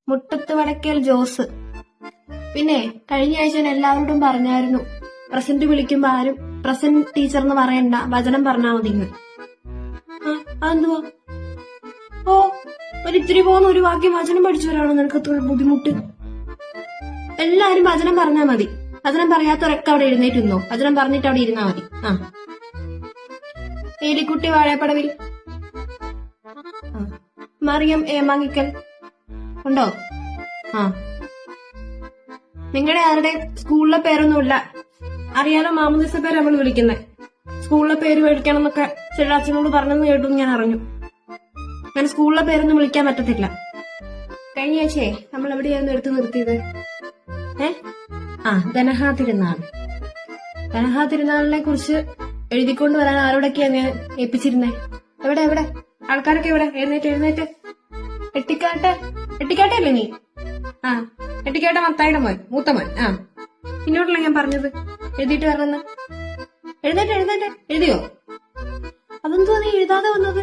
മുട്ടത്ത് വടക്കേൽ ജോസ്. പിന്നെ കഴിഞ്ഞ ആഴ്ച ഞാൻ എല്ലാവരോടും പറഞ്ഞായിരുന്നു, പ്രസന്റ് വിളിക്കുമ്പോ ആരും പ്രസന്റ് ടീച്ചർ എന്ന് പറയണ്ട, വചനം പറഞ്ഞാ മതി. അതെന്തുവാ? ഓ, ഒരിത്തിരി പോകുന്ന ഒരു വാക്യം വചനം പഠിച്ചവരാണോ നിനക്ക് അത്ര ബുദ്ധിമുട്ട്? എല്ലാരും വചനം പറഞ്ഞാ മതി. വചനം പറയാത്തവരൊക്കെ അവിടെ എഴുന്നേറ്റുന്നോ? വചനം പറഞ്ഞിട്ട് അവിടെ ഇരുന്നാ മതി. ഏലിക്കുട്ടി വാഴപ്പടവിൽ, മറിയം ഏമാങ്ങിക്കൽ ഉണ്ടോ? നിങ്ങളുടെ ആരുടെ സ്കൂളിലെ പേരൊന്നുമില്ല. അറിയാലോ, മാമോദിസ പേര് നമ്മൾ വിളിക്കുന്നത്. സ്കൂളിലെ പേര് വിളിക്കണം എന്നൊക്കെ ചില അച്ഛനോട് പറഞ്ഞെന്ന് കേട്ടു, ഞാൻ അറിഞ്ഞു. അങ്ങനെ സ്കൂളിലെ പേരൊന്നും വിളിക്കാൻ പറ്റത്തില്ല. കഴിഞ്ഞ ആഴ്ചയെ നമ്മൾ എവിടെയായിരുന്നു എടുത്തു നിർത്തിയത്? ധനഹാ തിരുനാൾ. ധനഹാ തിരുനാളിനെ കുറിച്ച് എഴുതിക്കൊണ്ട് വരാൻ ആരോടൊക്കെയാ ഞാൻ ഏൽപ്പിച്ചിരുന്നേ? എവിടെ ആൾക്കാരൊക്കെ എവിടെ? എഴുന്നേറ്റ്. എട്ടിക്കാട്ടല്ലേ നീ? എട്ടിക്കാട്ട മത്തായിയുടെ മോൻ, മൂത്തമോൻ. ഇന്നോട്ടല്ല ഞാൻ പറഞ്ഞത് എഴുതിയിട്ട് വരണമെന്ന്. എഴുന്നേറ്റ്. എഴുതിയോ? അതെന്തോ നീ എഴുതാതെ വന്നത്?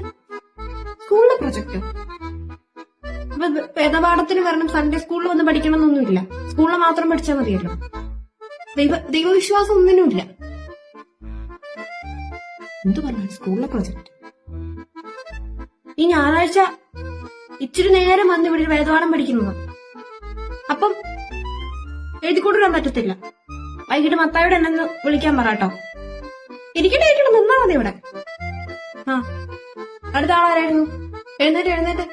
സ്കൂളിലെ പ്രൊജക്റ്റോ? വേദപാഠത്തിന് വരണം, സൺഡേ സ്കൂളിൽ വന്ന് പഠിക്കണമെന്നൊന്നുമില്ല. സ്കൂളിൽ മാത്രം പഠിച്ചാൽ മതിയല്ലോ. ദൈവവിശ്വാസം ഒന്നിനുമില്ല. എന്തു പറഞ്ഞു? സ്കൂളിലെ പ്രൊജക്ട്. ഈ ഞായറാഴ്ച ഇച്ചിരി നേരം വന്ന് ഇവിടെ വേദപാഠം പഠിക്കുന്നത്. അപ്പം എഴുതിക്കൊണ്ടുവരാൻ പറ്റത്തില്ല. വൈകിട്ട് മത്തായോടെ എന്നെ വിളിക്കാൻ പറട്ടോ. ഇരിക്കട്ടെ, നിന്നാ മതി ഇവിടെ. അടുത്ത ആളാരായിരുന്നു? എഴുന്നേറ്റ്.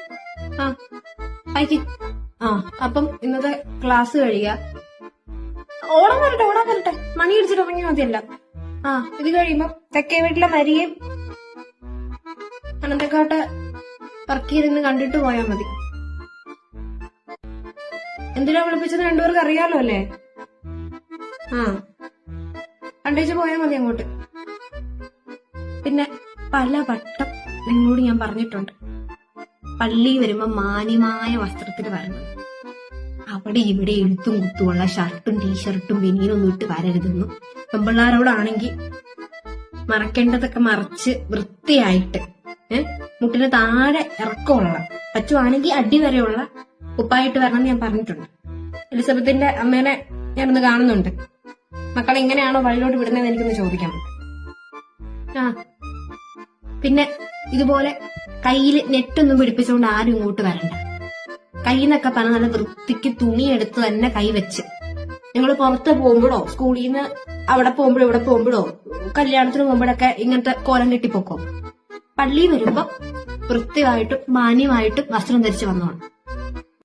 വായിക്ക്. അപ്പം ഇന്നത്തെ ക്ലാസ് കഴിയുക. ഓടാൻ വരട്ടെ. മണി അടിച്ചിട്ട് ഇറങ്ങി മതിയല്ല. ഇത് കഴിയുമ്പോ തെക്കേ വീട്ടിലെ മരിയേം അനന്തക്കാട്ട് വർക്കിയിരുന്ന് കണ്ടിട്ട് പോയാൽ മതി. എന്തിനാ വിളിപ്പിച്ചത് രണ്ടുപേർക്ക് അറിയാലോ അല്ലേ? കണ്ടേച്ച് പോയാൽ മതി അങ്ങോട്ട്. പിന്നെ പല വട്ടം നിങ്ങളോട് ഞാൻ പറഞ്ഞിട്ടുണ്ട്, പള്ളി വരുമ്പോ മാന്യമായ വസ്ത്രത്തിൽ വരണം. അവിടെ ഇവിടെ എഴുത്തും കുത്തുമുള്ള ഷർട്ടും ടീഷർട്ടും ബനിയനൊന്നും ഇട്ട് വരരുതെന്നു. പെമ്പിള്ളാരോടാണെങ്കിൽ മറക്കേണ്ടതൊക്കെ മറച്ച് വൃത്തിയായിട്ട്, മുട്ടിന് താഴെ ഇറക്കമുള്ള, പറ്റുവാണെങ്കിൽ അടി വരെയുള്ള ഉപ്പായിട്ട് വരണം ഞാൻ പറഞ്ഞിട്ടുണ്ട്. എലിസബത്തിന്റെ അമ്മേനെ ഞാനൊന്ന് കാണുന്നുണ്ട്. മക്കളെ ഇങ്ങനെയാണോ വഴിയിലോട്ട് വിടുന്നതെന്ന് എനിക്കൊന്ന് ചോദിക്കാം. പിന്നെ ഇതുപോലെ കയ്യില് നെറ്റൊന്നും പിടിപ്പിച്ചുകൊണ്ട് ആരും ഇങ്ങോട്ട് വരണ്ട. കൈന്നൊക്കെ പറഞ്ഞ നല്ല വൃത്തിക്ക് തുണിയെടുത്ത് തന്നെ കൈ വെച്ച്, നിങ്ങൾ പുറത്ത് പോകുമ്പോഴോ സ്കൂളിൽ നിന്ന് അവിടെ പോകുമ്പോഴോ ഇവിടെ പോകുമ്പോഴോ കല്യാണത്തിന് പോകുമ്പോഴൊക്കെ ഇങ്ങനത്തെ കോലം കെട്ടിപ്പോക്കോ. പള്ളി വരുമ്പോ വൃത്തിയായിട്ടും മാന്യമായിട്ടും വസ്ത്രം ധരിച്ച് വന്നോണം.